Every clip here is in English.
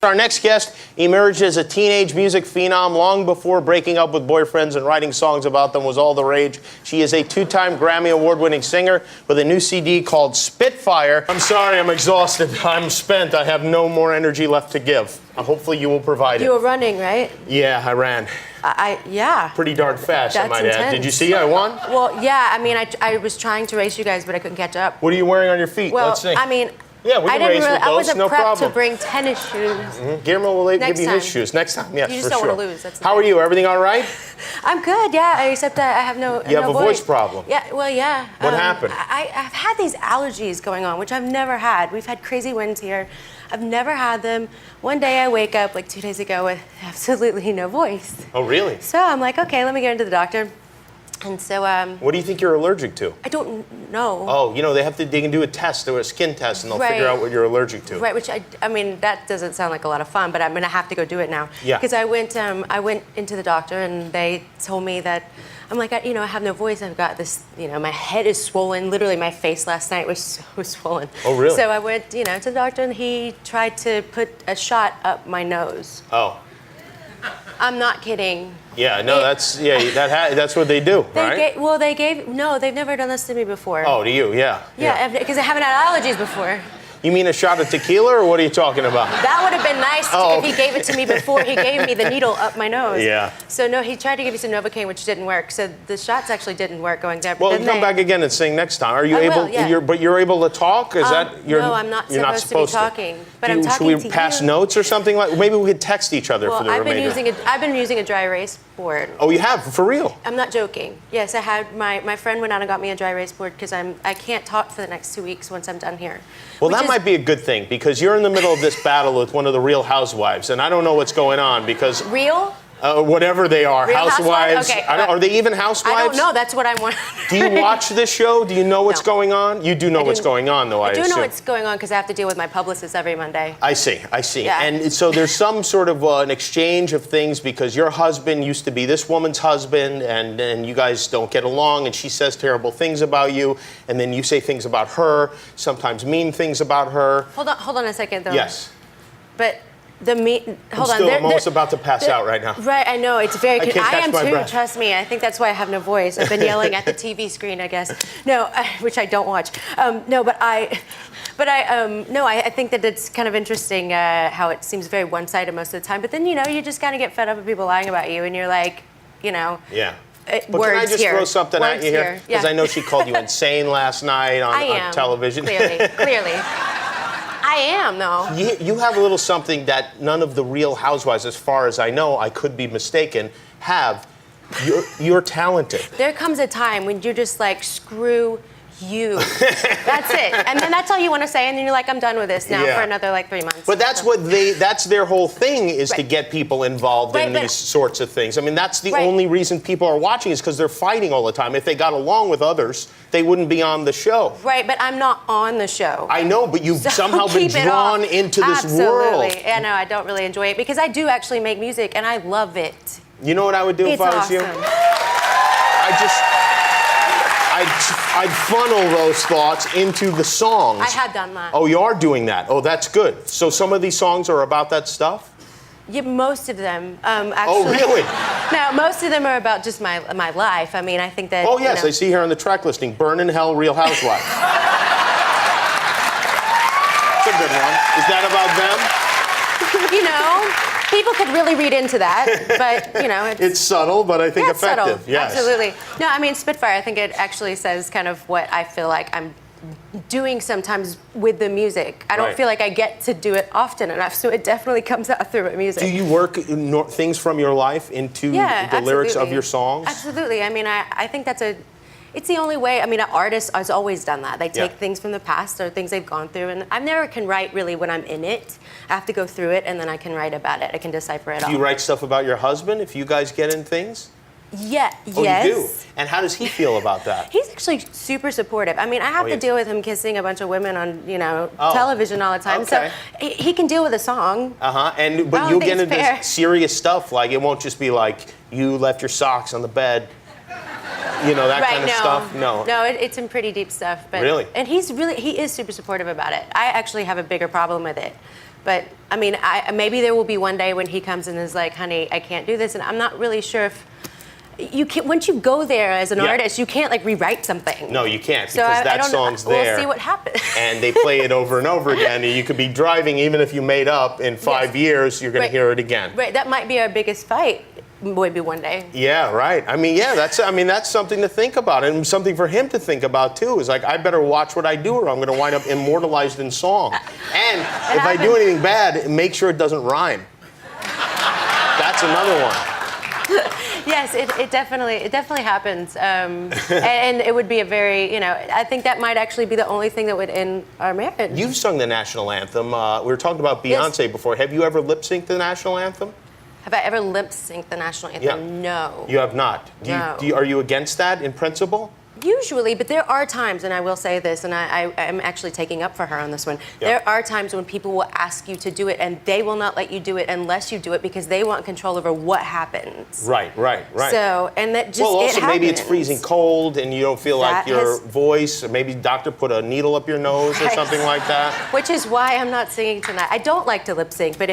Our next guest emerged as a teenage music phenom long before breaking up with boyfriends and writing songs about them was all the rage. She is a two-time Grammy Award-winning singer with a new CD called Spitfire. I'm sorry, I'm exhausted. I'm spent. I have no more energy left to give. Hopefully you will provide it. You were running, right? Yeah, I ran. Yeah. Pretty darn fast, I might add. Did you see I won? Well, yeah, I mean, I was trying to race you guys, but I couldn't catch up. What are you wearing on your feet? Well, Let's see. I mean, yeah, we can race with those, I wasn't no prepped problem. to bring tennis shoes. Guillermo will give you time. his shoes. Next time, yes, You just for don't sure. want to lose. That's the How are thing. you? Everything all right? I'm good, yeah, except that I have no You have a voice problem. Yeah, well, yeah. What happened? I've had these allergies going on, which I've never had. We've had crazy winds here. I've never had them. One day I wake up, like 2 days ago, with absolutely no voice. Oh, really? So I'm like, okay, let me get into the doctor. And so, What do you think you're allergic to? I don't know. Oh, you know, they can do a test, or a skin test, and they'll figure out what you're allergic to. Right, which I mean, that doesn't sound like a lot of fun, but I'm gonna have to go do it now. Yeah. Because I went into the doctor and they told me that, I'm like, I have no voice. I've got this, my head is swollen. Literally, my face last night was so swollen. Oh, really? So I went, to the doctor and he tried to put a shot up my nose. Oh. I'm not kidding. Yeah, no, that's what they do, right? No, they've never done this to me before. Oh, to you, yeah. Yeah, because I haven't had allergies before. You mean a shot of tequila, or what are you talking about? That would have been nice if he gave it to me before he gave me the needle up my nose. Yeah. So no, he tried to give me some Novocaine, which didn't work. So the shots actually didn't work going there. Well, come back again and sing next time. Are you able? Yeah. But you're able to talk? Is that? No, I'm not supposed to be talking. But I'm talking to you. Should we pass notes or something like? Maybe we could text each other for the remainder. I've been using a dry erase board. Oh, you have? For real? I'm not joking. Yes, I had my friend went out and got me a dry erase board because I can't talk for the next 2 weeks once I'm done here. Well, that might be a good thing because you're in the middle of this battle with one of the Real Housewives, and I don't know what's going on because Real? Whatever they are, Real housewives. Okay. Are they even housewives? I don't know. That's what I want. Do you watch this show? Do you know what's going on? You do know what's going on, though, I assume. I do know what's going on because I have to deal with my publicist every Monday. I see. Yeah. And so there's some sort of an exchange of things because your husband used to be this woman's husband, and you guys don't get along, and she says terrible things about you, and then you say things about her, sometimes mean things about her. Hold on a second, though. Yes. But hold on. I'm almost about to pass out right now. Right, I know. It's very. I am too. Breath. Trust me. I think that's why I have no voice. I've been yelling at the TV screen, I guess. No, which I don't watch. I think that it's kind of interesting how it seems very one-sided most of the time. But then you just kind of get fed up with people lying about you, and you're like, Yeah. But words can I just throw something at you here? Because Yeah. I know she called you insane last night on television. Clearly. I am, though. You have a little something that none of the Real Housewives, as far as I know, I could be mistaken, have. You're talented. There comes a time when you're just like, screw you. That's it. And then that's all you want to say, and then you're like, I'm done with this now for another 3 months. But that's their whole thing is to get people involved in these sorts of things. I mean, that's the only reason people are watching is because they're fighting all the time. If they got along with others, they wouldn't be on the show. Right, but I'm not on the show. I know, but you've somehow been drawn into this world. Absolutely. Yeah, no, I don't really enjoy it because I do actually make music and I love it. You know what I would do if I was you? I'd funnel those thoughts into the songs. I have done that. Oh, you are doing that. Oh, that's good. So some of these songs are about that stuff? Yeah, most of them. Actually. Oh, really? No, most of them are about just my life. I mean, I think that. Oh, yes, I see here on the track listing, Burn in Hell, Real Housewives. That's a good one. Is that about them? People could really read into that, but it's subtle, but I think effective. Subtle. Yes. Absolutely. No, I mean Spitfire. I think it actually says kind of what I feel like I'm doing sometimes with the music. I don't feel like I get to do it often enough, so it definitely comes out through my music. Do you work things from your life into the lyrics of your songs? Absolutely. I mean, I think it's the only way. I mean, an artist has always done that. They take things from the past or things they've gone through, and I never can write really when I'm in it. I have to go through it, and then I can write about it. I can decipher it all. Do you write stuff about your husband if you guys get in things? Yeah, oh, yes. You do? And how does he feel about that? He's actually super supportive. I mean, I have to deal with him kissing a bunch of women on, television all the time. Okay. So he can deal with a song. But you'll get into serious stuff. Like, it won't just be like, you left your socks on the bed. That kind of stuff? No, it's some pretty deep stuff. But, really? And he is super supportive about it. I actually have a bigger problem with it. But I mean, maybe there will be one day when he comes and is like, honey, I can't do this. And I'm not really sure if you can, once you go there as an artist, you can't like rewrite something. No, you can't, So because I that don't know. song's there. We'll see what happens. And they play it over and over again, and you could be driving, even if you made up, in 5 years, you're going to hear it again. Right, that might be our biggest fight, maybe one day. Yeah, right. I mean, yeah, that's something to think about, and something for him to think about too. Is like, I better watch what I do, or I'm going to wind up immortalized in song. And if I do anything bad, make sure it doesn't rhyme. That's another one. Yes, it definitely happens, and it would be a very, I think that might actually be the only thing that would end our marriage. You've sung the national anthem. We were talking about Beyonce before. Have you ever lip synced the national anthem? Have I ever lip synced the national anthem? Yeah. No. You have not. No. Are you against that in principle? Usually, but there are times, and I will say this, and I'm actually taking up for her on this one. Yeah. There are times when people will ask you to do it, and they will not let you do it unless you do it because they want control over what happens. Right. So, and that just also it maybe it's happens. freezing cold, and you don't feel like That your has- voice, or maybe doctor put a needle up your nose or Right. something like that. Which is why I'm not singing tonight. I don't like to lip sync, but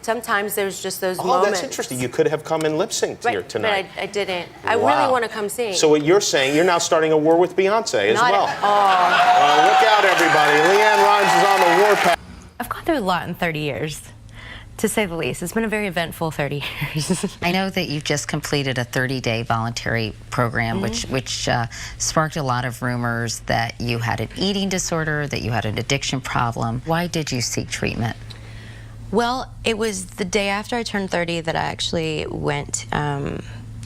sometimes there's just those Oh, moments. that's interesting. You could have come and lip synced here tonight. But I didn't. I Wow. really want to come sing. So what you're saying, you're now starting a war with Beyonce as Not well. at Look out, everybody. Leann Rhymes is on the warpath. I've gone through a lot in 30 years, to say the least. It's been a very eventful 30 years. I know that you've just completed a 30-day voluntary program, which sparked a lot of rumors that you had an eating disorder, that you had an addiction problem. Why did you seek treatment? Well, it was the day after I turned 30 that I actually went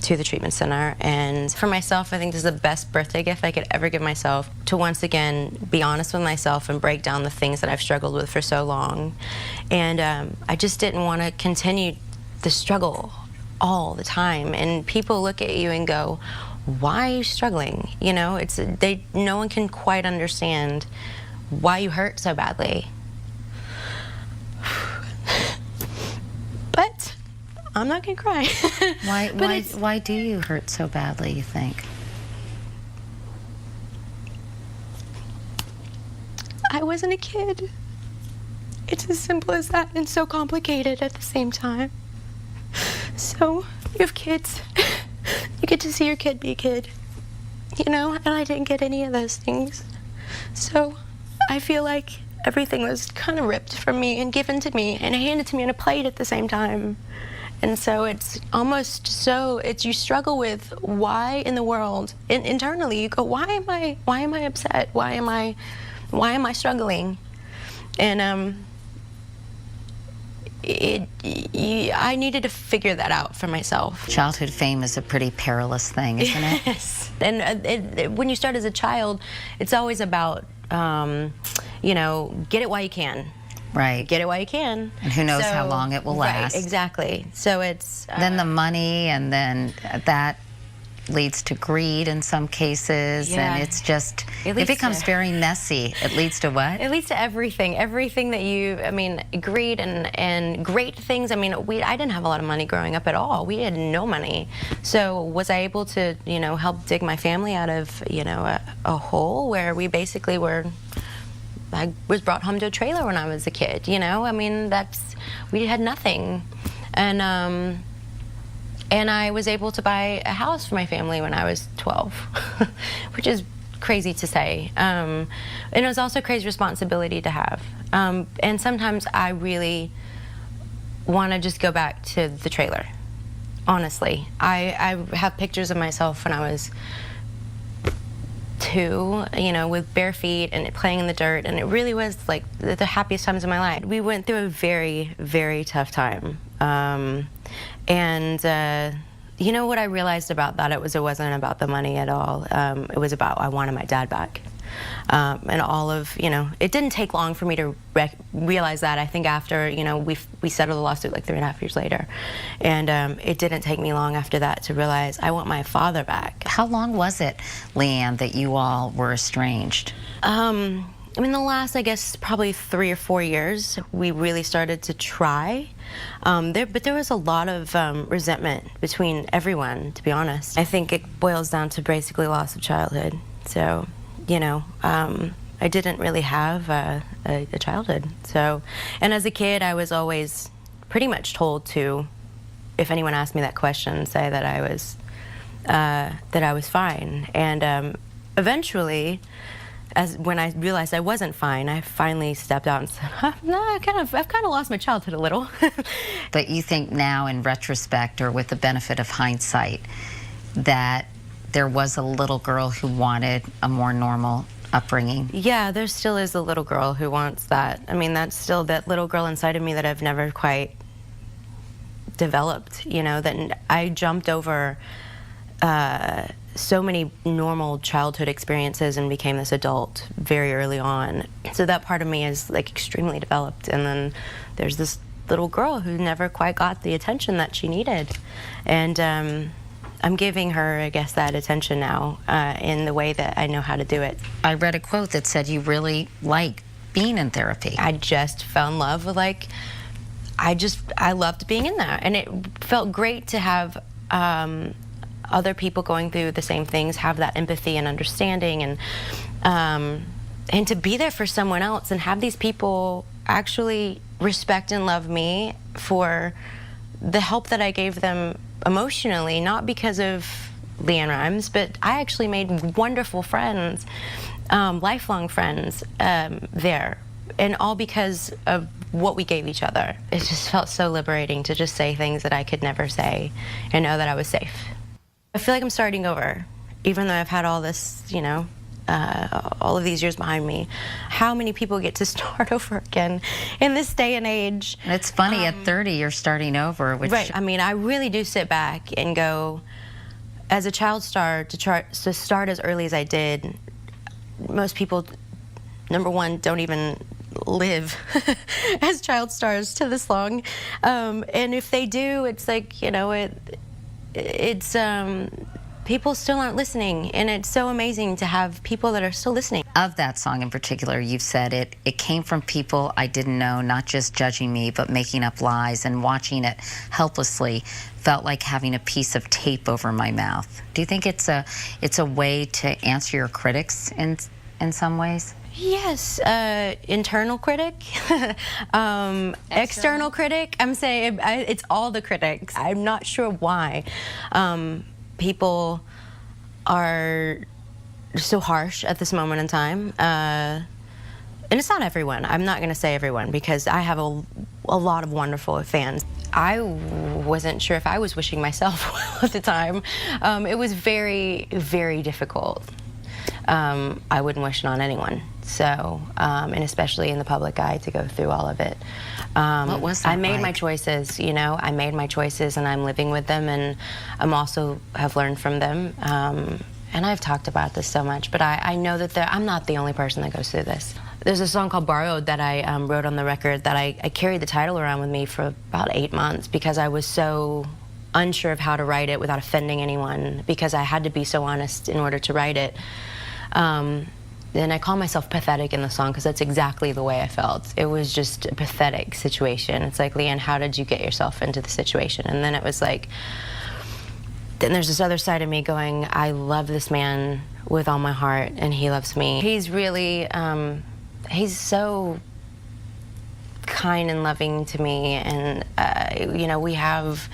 to the treatment center. And for myself, I think this is the best birthday gift I could ever give myself, to once again be honest with myself and break down the things that I've struggled with for so long. And I just didn't want to continue the struggle all the time. And people look at you and go, why are you struggling? No one can quite understand why you hurt so badly. But I'm not gonna cry. Why do you hurt so badly, you think? I wasn't a kid. It's as simple as that, and so complicated at the same time. So, you have kids. You get to see your kid be a kid. And I didn't get any of those things. So, I feel like everything was kind of ripped from me and given to me and handed to me on a plate at the same time. And so it's almost you struggle with why in the world, internally you go, why am I upset? Why am I struggling? And I needed to figure that out for myself. Childhood fame is a pretty perilous thing, isn't it? Yes. And when you start as a child, it's always about, get it while you can. Right. Get it while you can. And who knows how long it will last. Right, exactly. So it's... then the money, and then that leads to greed in some cases, Yeah. and it's just, It it leads becomes to- very messy. It leads to what? It leads to everything. Everything that greed and great things. I didn't have a lot of money growing up at all. We had no money. So was I able to, help dig my family out of, a hole where we basically were... I was brought home to a trailer when I was a kid, we had nothing. And I was able to buy a house for my family when I was 12, which is crazy to say. And it was also a crazy responsibility to have. And sometimes I really want to just go back to the trailer, honestly. I have pictures of myself when I was 2, with bare feet and playing in the dirt, and it really was like the happiest times of my life. We went through a very, very tough time. What I realized about that, it wasn't about the money at all. It was about, I wanted my dad back. And all of, it didn't take long for me to realize that. I think after, we settled the lawsuit like 3.5 years later. And it didn't take me long after that to realize I want my father back. How long was it, Leann, that you all were estranged? The last, I guess, probably 3 or 4 years, we really started to try. But there was a lot of resentment between everyone, to be honest. I think it boils down to basically loss of childhood. So, I didn't really have a childhood. So, and as a kid, I was always pretty much told to, if anyone asked me that question, say that I was fine. And eventually, when I realized I wasn't fine, I finally stepped out and said, "No, I've kind of lost my childhood a little." But you think now, in retrospect, or with the benefit of hindsight, that there was a little girl who wanted a more normal upbringing? Yeah, there still is a little girl who wants that. I mean, that's still that little girl inside of me that I've never quite developed, you know, that I jumped over so many normal childhood experiences and became this adult very early on. So that part of me is like extremely developed. And then there's this little girl who never quite got the attention that she needed. And I'm giving her, I guess, that attention now in the way that I know how to do it. I read a quote that said you really like being in therapy. I just fell in love with, like, I loved being in that. And it felt great to have other people going through the same things, have that empathy and understanding, and to be there for someone else and have these people actually respect and love me for the help that I gave them emotionally, not because of Leann Rimes, but I actually made wonderful friends, lifelong friends there, and all because of what we gave each other. It just felt so liberating to just say things that I could never say and know that I was safe. I feel like I'm starting over, even though I've had all this, you know, all of these years behind me. How many people get to start over again in this day and age? And it's funny, at 30, you're starting over. Which... Right. I mean, I really do sit back and go, as a child star, to start as early as I did, most people, number one, don't even live as child stars to this long. And if they do, it's like, you know, it's people still aren't listening, and it's so amazing to have people that are still listening. Of that song in particular, you've said it came from people I didn't know, not just judging me, but making up lies, and watching it helplessly felt like having a piece of tape over my mouth. Do you think it's a way to answer your critics in some ways? Yes, internal critic, external critic. I'm saying it's all the critics. I'm not sure why people are so harsh at this moment in time. And it's not everyone. I'm not going to say everyone, because I have a lot of wonderful fans. I wasn't sure if I was wishing myself well at the time. It was very, very difficult. I wouldn't wish it on anyone. So, and especially in the public eye, to go through all of it. What was that I made like? my choices, you know. I made my choices, and I'm living with them, and I'm also have learned from them. And I've talked about this so much, but I know that I'm not the only person that goes through this. There's a song called Borrowed that I wrote on the record that I carried the title around with me for about 8 months, because I was so unsure of how to write it without offending anyone, because I had to be so honest in order to write it. And I call myself pathetic in the song, because that's exactly the way I felt. It was just a pathetic situation. It's like, Leann, how did you get yourself into the situation? And then it was like, then there's this other side of me going, I love this man with all my heart, and he loves me. He's really, he's so kind and loving to me, and you know, we have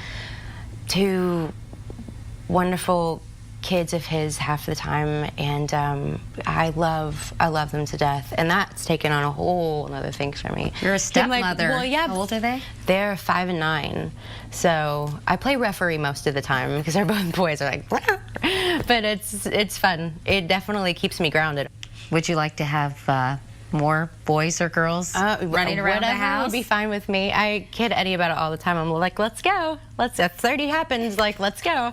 2 wonderful kids of his half the time, and I love them to death, and that's taken on a whole other thing for me. You're a stepmother. Well, yeah. How old are they? They're 5 and 9, so I play referee most of the time, because they're both boys. Are like, but it's fun. It definitely keeps me grounded. Would you like to have more boys or girls running around the house? Whatever would be fine with me. I kid Eddie about it all the time. I'm like, let's go. If 30 happens, like, let's go.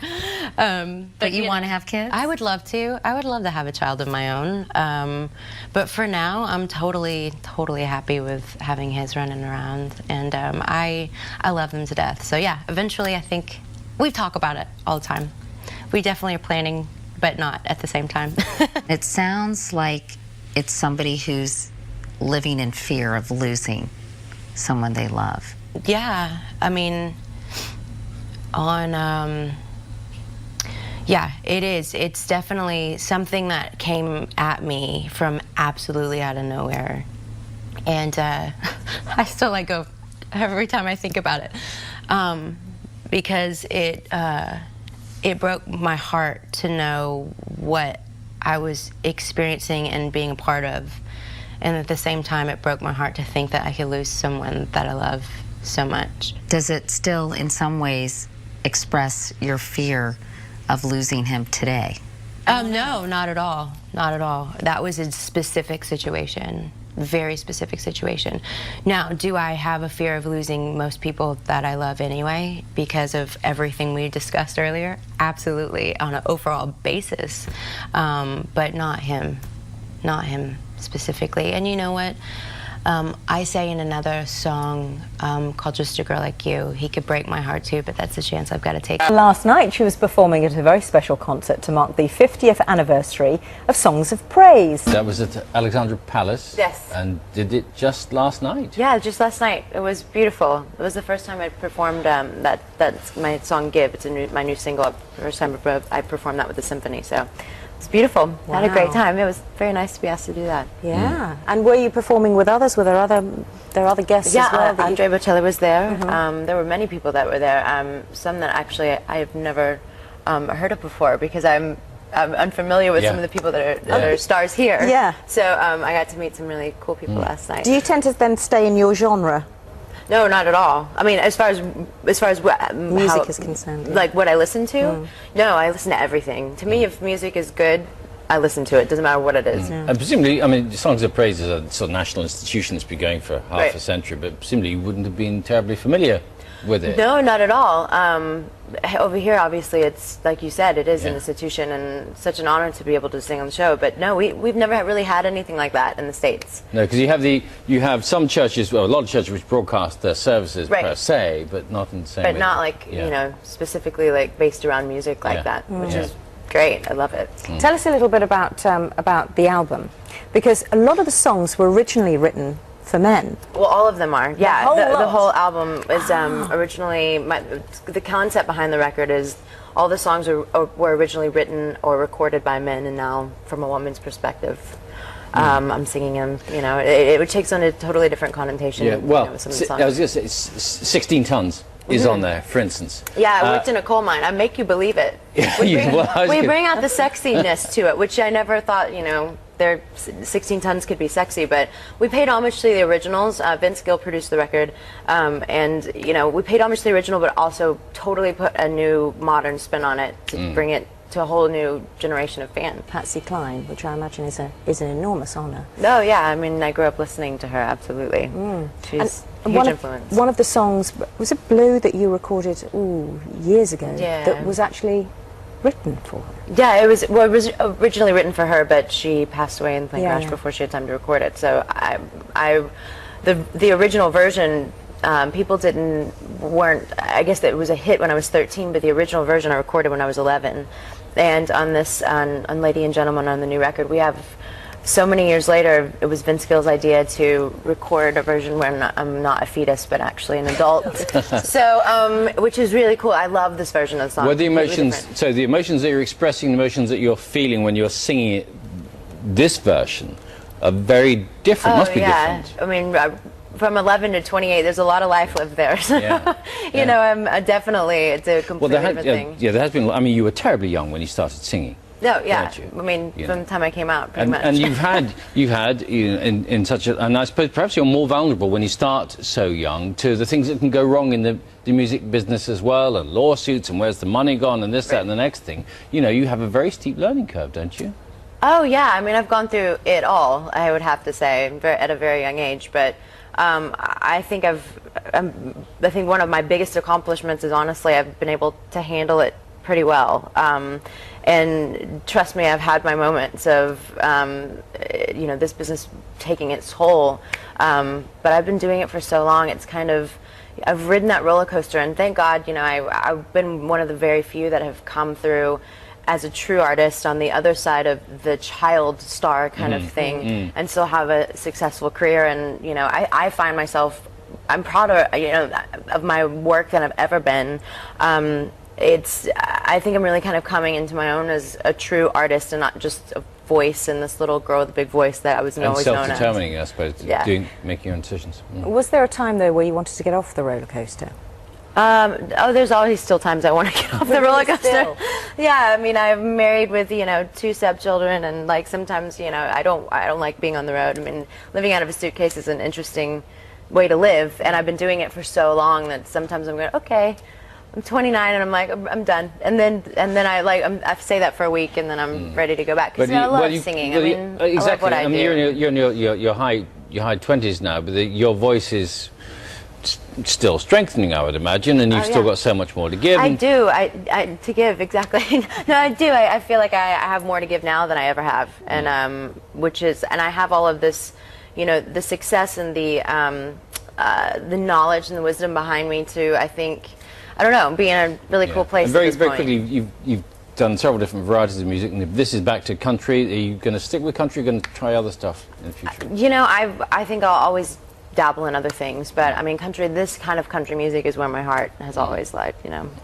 But you want to have kids? I would love to. I would love to have a child of my own. But for now, I'm totally happy with having his running around. And I love them to death. So yeah, eventually I think we talk about it all the time. We definitely are planning, but not at the same time. It sounds like it's somebody who's living in fear of losing someone they love. Yeah, I mean, on, Yeah, it is. It's definitely something that came at me from absolutely out of nowhere. And I still let go every time I think about it, because it broke my heart to know what I was experiencing and being a part of. And at the same time, it broke my heart to think that I could lose someone that I love so much. Does it still, in some ways, express your fear of losing him today? No, not at all. Not at all. That was a specific situation, very specific situation. Now, do I have a fear of losing most people that I love anyway because of everything we discussed earlier? Absolutely, on an overall basis, but not him specifically. And you know what? I say in another song called Just a Girl Like You, he could break my heart too, but that's a chance I've got to take. Last night she was performing at a very special concert to mark the 50th anniversary of Songs of Praise. That was at Alexandra Palace? Yes. And did it just last night? Yeah, just last night. It was beautiful. It was the first time I performed that's my song Give. It's my new single. First time I performed that with the symphony, so it's beautiful. Wow. Had a great time. It was very nice to be asked to do that. Yeah. And were you performing with others? Were there other guests Yeah, as well? Andre Bocelli was there. There were many people that were there. Some that actually I've never heard of before because I'm unfamiliar with some of the people that are stars here. Yeah. So I got to meet some really cool people last night. Do you tend to then stay in your genre? No, not at all. I mean, as far as Music is concerned, yeah. like what I listen to. No, I listen to everything. To me, if music is good, I listen to it. Doesn't matter what it is. And presumably, I mean, Songs of Praise is a sort of national institution that's been going for half Right. a century, but presumably you wouldn't have been terribly familiar with it. No, not at all. Over here, obviously, it's like you said, it is an Yeah. institution, and such an honor to be able to sing on the show. But no, we've never really had anything like that in the States. No, because you have some churches, well, a lot of churches which broadcast their services Right. per se, but not in the same But way. not like Yeah. you know, specifically like based around music like Yeah. that, which Yeah. is great. I love it. Tell us a little bit about the album, because a lot of the songs were originally written for men. Well, all of them are. Yeah, whole the lot? whole album is originally the concept behind the record is all the songs were originally written or recorded by men, and now from a woman's perspective, I'm singing them. You know, it takes on a totally different connotation. Yeah, well, with some of the songs. I was going to say, 16 tons is on there, for instance. Yeah, I worked in a coal mine. I make you believe it. We bring out the sexiness to it, which I never thought, you know, 16 tons could be sexy, but we paid homage to the originals. Vince Gill produced the record, and, you know, we paid homage to the original, but also totally put a new modern spin on it to bring it to a whole new generation of fans. Patsy Cline, which I imagine is an enormous honour. Oh, yeah, I mean, I grew up listening to her, absolutely. She's a huge influence. One of the songs, was it Blue, that you recorded years ago? Yeah. That was actually written for her. Yeah, it was originally written for her, but she passed away in the plane Yeah, crash yeah. before she had time to record it. So the original version, people weren't. I guess that it was a hit when I was 13, but the original version I recorded when I was 11. And on this, on Lady and Gentlemen, on the new record, we have. So many years later, it was Vince Gill's idea to record a version where I'm not a fetus, but actually an adult. So, which is really cool. I love this version of the song. Were the Completely emotions, different. so the emotions that you're expressing, the emotions that you're feeling when you're singing it, this version, are very different, must be different. I mean, from 11 to 28, there's a lot of life lived there. So, Yeah. you know, definitely, it's a completely different thing. there has been, I mean, you were terribly young when you started singing. No, yeah. weren't you? I mean, You from know. the time I came out, pretty much. And you've had you know, in such a, and I suppose perhaps you're more vulnerable when you start so young to the things that can go wrong in the music business as well, and lawsuits, and where's the money gone, and this, that, and the next thing. You know, you have a very steep learning curve, don't you? Oh, yeah. I mean, I've gone through it all, I would have to say, at a very young age. But I think I think one of my biggest accomplishments is, honestly, I've been able to handle it pretty well. And trust me, I've had my moments of, you know, this business taking its toll. But I've been doing it for so long. It's kind of, I've ridden that roller coaster, and thank God, you know, I've been one of the very few that have come through as a true artist on the other side of the child star kind of thing, and still have a successful career. And, you know, I find myself, I'm prouder, you know, of my work than I've ever been. I think I'm really kind of coming into my own as a true artist and not just a voice and this little girl with a big voice that I was always known as. And self-determining, I suppose, making your own decisions. Was there a time, though, where you wanted to get off the roller coaster? There's always still times I want to get off the roller coaster. Yeah, I mean, I'm married with 2 stepchildren, and like sometimes I don't like being on the road. I mean, living out of a suitcase is an interesting way to live, and I've been doing it for so long that sometimes I'm going, okay, I'm 29 and I'm like, I'm done, and then I say that for a week and then I'm ready to go back because I love singing. I mean, exactly. I love what I do. You're in your high 20s now, but your voice is still strengthening, I would imagine, and you've still got so much more to give. I do. To give, exactly. No, I do. I feel like I have more to give now than I ever have, and and I have all of this, the success and the knowledge and the wisdom behind me to, I think, I don't know, be in a really cool place. And very at this point. quickly, you've done several different varieties of music, and this is back to country. Are you going to stick with country? Are you going to try other stuff in the future? I think I'll always dabble in other things, but I mean, this kind of country music is where my heart has always lied.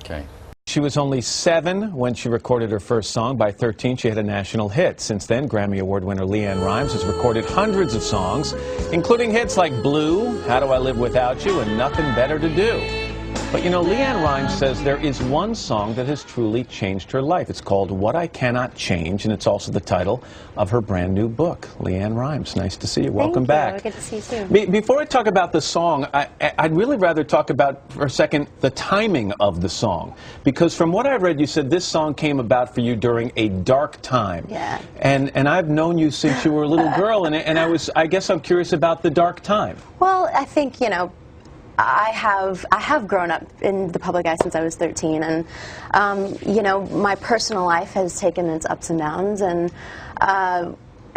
Okay. She was only 7 when she recorded her first song. By 13, she had a national hit. Since then, Grammy Award winner Leann Rimes has recorded hundreds of songs, including hits like Blue, How Do I Live Without You, and Nothing Better to Do. But Leann Rimes says there is one song that has truly changed her life. It's called What I Cannot Change, and it's also the title of her brand new book. Leann Rimes, nice to see you. Welcome back. Good to see you too. Before I talk about the song, I'd really rather talk about, for a second, the timing of the song. Because from what I read, you said this song came about for you during a dark time. Yeah. And I've known you since you were a little girl, and I guess I'm curious about the dark time. Well, I think, I have grown up in the public eye since I was 13, and my personal life has taken its ups and downs, and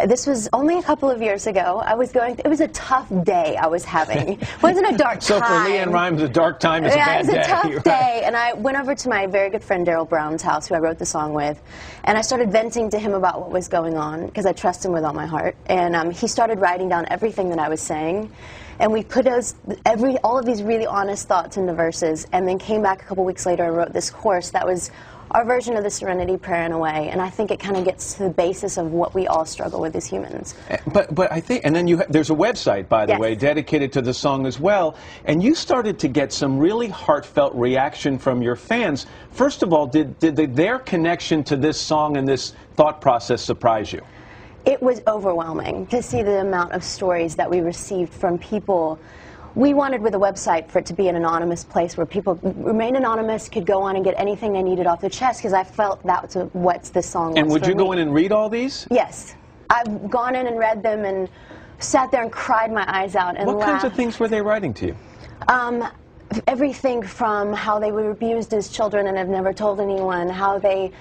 this was only a couple of years ago. It was a tough day I was having. It wasn't a dark time. So for Leann Rimes, a dark time is a bad day. It was a tough day, and I went over to my very good friend Daryl Brown's house, who I wrote the song with, and I started venting to him about what was going on, because I trust him with all my heart, and he started writing down everything that I was saying. And we put all of these really honest thoughts into verses, and then came back a couple weeks later and wrote this chorus that was our version of the Serenity Prayer in a way. And I think it kind of gets to the basis of what we all struggle with as humans. But I think, and then there's a website, by the way, dedicated to the song as well. And you started to get some really heartfelt reaction from your fans. First of all, did their connection to this song and this thought process surprise you? It was overwhelming to see the amount of stories that we received from people. We wanted with a website for it to be an anonymous place where people remain anonymous, could go on and get anything they needed off their chest, because I felt that's what this song was. And would you go in and read all these? Yes. I've gone in and read them and sat there and cried my eyes out and laughed. What kinds of things were they writing to you? Everything from how they were abused as children and have never told anyone, how they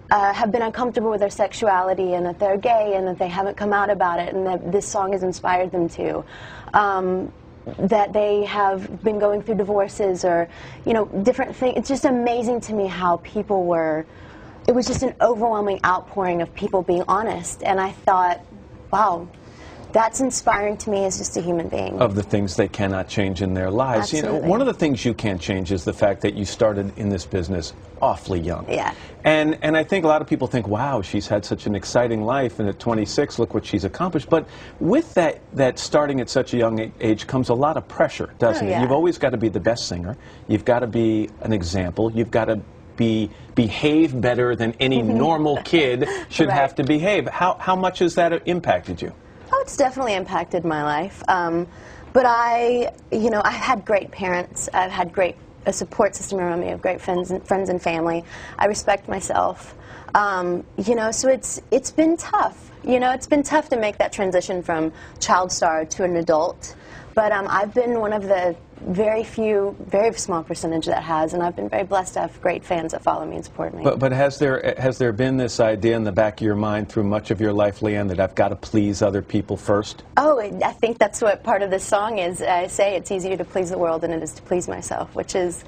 have been uncomfortable with their sexuality and that they're gay and that they haven't come out about it and that this song has inspired them to. That they have been going through divorces or, different things. It's just amazing to me how people were, it was just an overwhelming outpouring of people being honest. And I thought, wow, that's inspiring to me as just a human being. Of the things they cannot change in their lives. Absolutely. One of the things you can't change is the fact that you started in this business awfully young. Yeah. And I think a lot of people think, wow, she's had such an exciting life, and at 26, look what she's accomplished. But with that starting at such a young age comes a lot of pressure, doesn't it? You've always got to be the best singer. You've got to be an example. You've got to behave better than any normal kid should have to behave. How much has that impacted you? Oh, it's definitely impacted my life. But I've had great parents. I've had a support system around me of great friends and family. I respect myself. So it's been tough. It's been tough to make that transition from child star to an adult. But I've been one of the very small percentage that has, and I've been very blessed to have great fans that follow me and support me. But has there been this idea in the back of your mind through much of your life, Leann, that I've got to please other people first? Oh, I think that's what part of this song is. I say it's easier to please the world than it is to please myself, which is,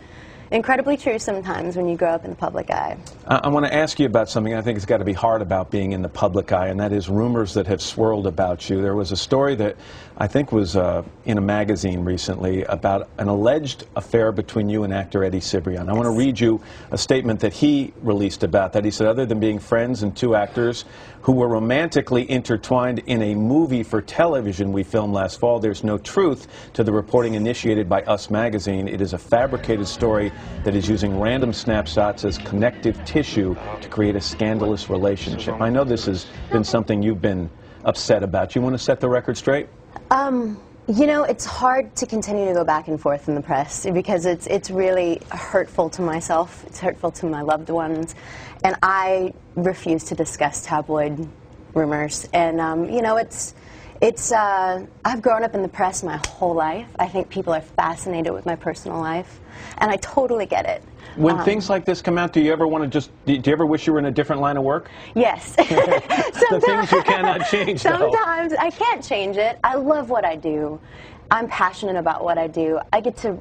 incredibly true sometimes when you grow up in the public eye. I want to ask you about something I think has got to be hard about being in the public eye, and that is rumors that have swirled about you. There was a story that I think was in a magazine recently about an alleged affair between you and actor Eddie Cibrian. I want to read you a statement that he released about that. He said, other than being friends and two actors who were romantically intertwined in a movie for television we filmed last fall, there's no truth to the reporting initiated by Us Magazine. It is a fabricated story that is using random snapshots as connective tissue to create a scandalous relationship. I know this has been something you've been upset about. You want to set the record straight? You know, it's hard to continue to go back and forth in the press because it's really hurtful to myself. It's hurtful to my loved ones. And I refuse to discuss tabloid rumors. And, you know, I've grown up in the press my whole life. I think people are fascinated with my personal life. And I totally get it. When things like this come out, do you ever want to just, do you ever wish you were in a different line of work? Yes. The things you cannot change, though. Sometimes I can't change it. I love what I do. I'm passionate about what I do. I get to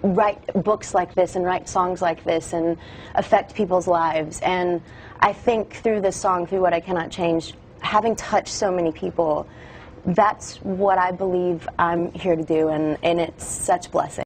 write books like this and write songs like this and affect people's lives. And I think through this song, through What I Cannot Change, having touched so many people, that's what I believe I'm here to do, and it's such a blessing.